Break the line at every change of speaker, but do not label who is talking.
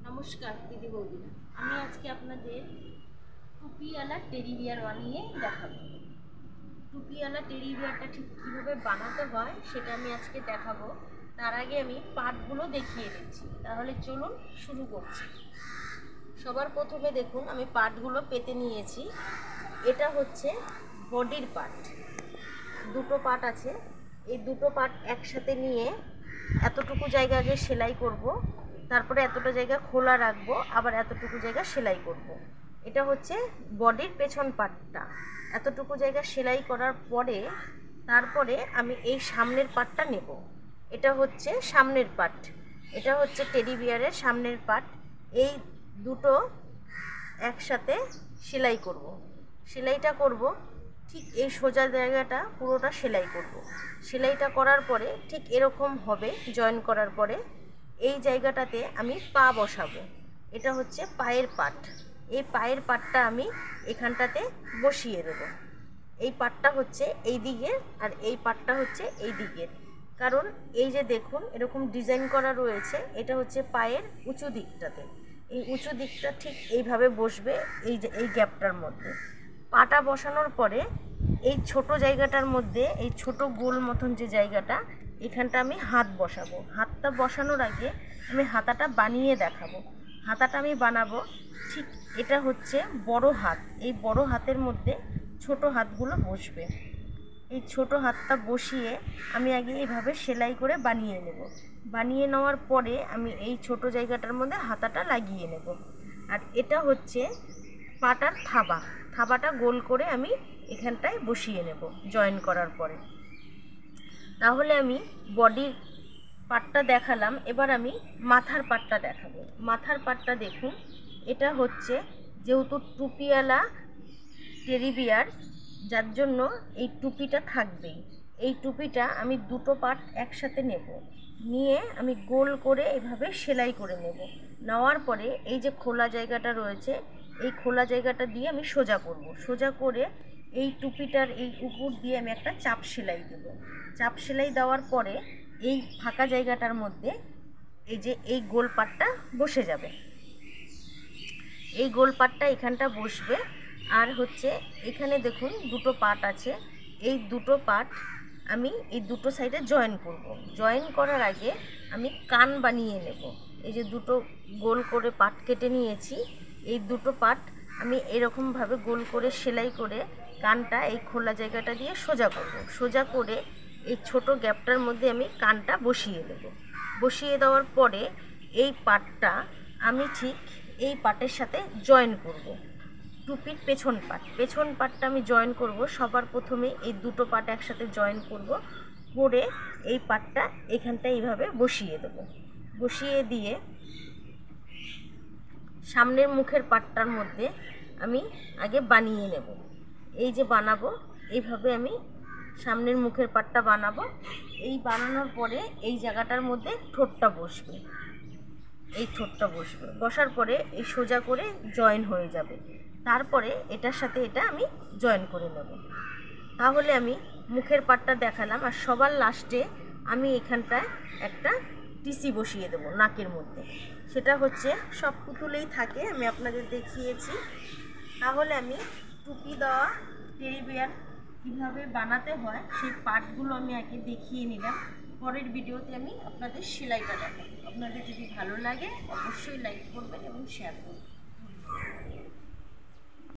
নমস্কার দিদি বৌদিরা, আমি আজকে আপনাদের টুপিওয়ালা টেডি বিয়ার বানিয়ে দেখাবো। টুপিওয়ালা টেডি বিয়ারটা ঠিক কীভাবে বানাতে হয় সেটা আমি আজকে দেখাবো। তার আগে আমি পার্টগুলো দেখিয়ে দিচ্ছি, তাহলে চলুন শুরু করছি। সবার প্রথমে দেখুন আমি পার্টগুলো পেতে নিয়েছি। এটা হচ্ছে বডির পার্ট, দুটো পার্ট আছে। এই দুটো পার্ট একসাথে নিয়ে এতটুকু জায়গা আগে সেলাই করব, তারপরে এতটা জায়গা খোলা রাখবো, আবার এতটুকু জায়গা সেলাই করব। এটা হচ্ছে বডির পেছন পার্টটা। এতটুকু জায়গা সেলাই করার পরে তারপরে আমি এই সামনের পার্টটা নেব। এটা হচ্ছে সামনের পার্ট, এটা হচ্ছে টেডি বিয়ারের সামনের পার্ট। এই দুটো একসাথে সেলাই করব। সেলাইটা করব ঠিক এই সোজা জায়গাটা পুরোটা সেলাই করব। সেলাইটা করার পরে ঠিক এরকম হবে। জয়েন করার পরে এই জায়গাটাতে আমি পা বসাবো। এটা হচ্ছে পায়ের পাট। এই পায়ের পাটটা আমি এখানটাতে বসিয়ে দেব। এই পাটটা হচ্ছে এই দিকের আর এই পাটটা হচ্ছে এই দিকের। কারণ এই যে দেখুন এরকম ডিজাইন করা রয়েছে, এটা হচ্ছে পায়ের উঁচু দিকটাতে। এই উঁচু দিকটা ঠিক এইভাবে বসবে এই যে এই গ্যাপটার মধ্যে। পাটা বসানোর পরে এই ছোট জায়গাটার মধ্যে এই ছোট গোল মতন যে জায়গাটা, এখানটা আমি হাত বসাবো। হাতটা বসানোর আগে আমি হাতাটা বানিয়ে দেখাবো। হাতাটা আমি বানাবো ঠিক এটা হচ্ছে বড় হাত। এই বড় হাতের মধ্যে ছোট হাতগুলো বসবে। এই ছোট হাতটা বসিয়ে আমি আগে এইভাবে সেলাই করে বানিয়ে নেব। বানিয়ে নেওয়ার পরে আমি এই ছোট জায়গাটার মধ্যে হাতাটা লাগিয়ে নেব। আর এটা হচ্ছে পাটার থাবা। থাবাটা গোল করে আমি এখানটায় বসিয়ে নেব জয়েন করার পরে। তাহলে আমি বডির পাটটা দেখালাম, এবার আমি মাথার পাটটা দেখাবো। মাথার পাটটা দেখুন, এটা হচ্ছে যেহেতু টুপিওয়ালা টেডি বিয়ার, যার জন্য এই টুপিটা থাকবেই। এই টুপিটা আমি দুটো পাট একসাথে নেব, নিয়ে আমি গোল করে এভাবে সেলাই করে নেব। নেওয়ার পরে এই যে খোলা জায়গাটা রয়েছে, এই খোলা জায়গাটা দিয়ে আমি সোজা করব। সোজা করে এই টুপিটার এই উপর দিয়ে আমি একটা চাপ সেলাই দেব। চাপ সেলাই দেওয়ার পরে এই ফাঁকা জায়গাটার মধ্যে এই যে এই গোল পাটটা বসে যাবে। এই গোল পাটটা এখানটা বসবে। আর হচ্ছে এখানে দেখুন দুটো পাট আছে। এই দুটো পাট আমি এই দুটো সাইডে জয়েন করব। জয়েন করার আগে আমি কান বানিয়ে নেব। এই যে দুটো গোল করে পাট কেটে নিয়েছি, এই দুটো পাট আমি এরকমভাবে গোল করে সেলাই করে কানটা এই খোলা জায়গাটা দিয়ে সোজা করব। সোজা করে এই ছোট গ্যাপটার মধ্যে আমি কানটা বসিয়ে দেব। বসিয়ে দেওয়ার পরে এই পাটটা আমি ঠিক এই পাটের সাথে জয়েন করব। টুপির পেছন পাটটা আমি জয়েন করব। সবার প্রথমে এই দুটো পাট একসাথে জয়েন করব, করে এই পাটটা এখানটা এইভাবে বসিয়ে দেব। বসিয়ে দিয়ে সামনের মুখের পাটটার মধ্যে আমি আগে বানিয়ে নেব। এই যে বানাবো, এইভাবে আমি সামনের মুখের পাটটা বানাবো। এই বানানোর পরে এই জায়গাটার মধ্যে ঠোঁটটা বসবে। এই ঠোঁটটা বসবে, বসার পরে এই সোজা করে জয়েন হয়ে যাবে। তারপরে এটার সাথে এটা আমি জয়েন করে নেব। তাহলে আমি মুখের পাটটা দেখালাম। আর সবার লাস্টে আমি এখানটায় একটা টিসি বসিয়ে দেবো নাকের মধ্যে। সেটা হচ্ছে সব পুতুলেই থাকে, আমি আপনাদের দেখিয়েছি। তাহলে আমি টুপি দেওয়া টেডি বিয়ার কীভাবে বানাতে হয় সেই পার্টগুলো আমি আগে দেখিয়ে নিলাম। পরের ভিডিওতে আমি আপনাদের সেলাইটা দেখাবো। আপনাদের যদি ভালো লাগে অবশ্যই লাইক করবেন এবং শেয়ার করবেন।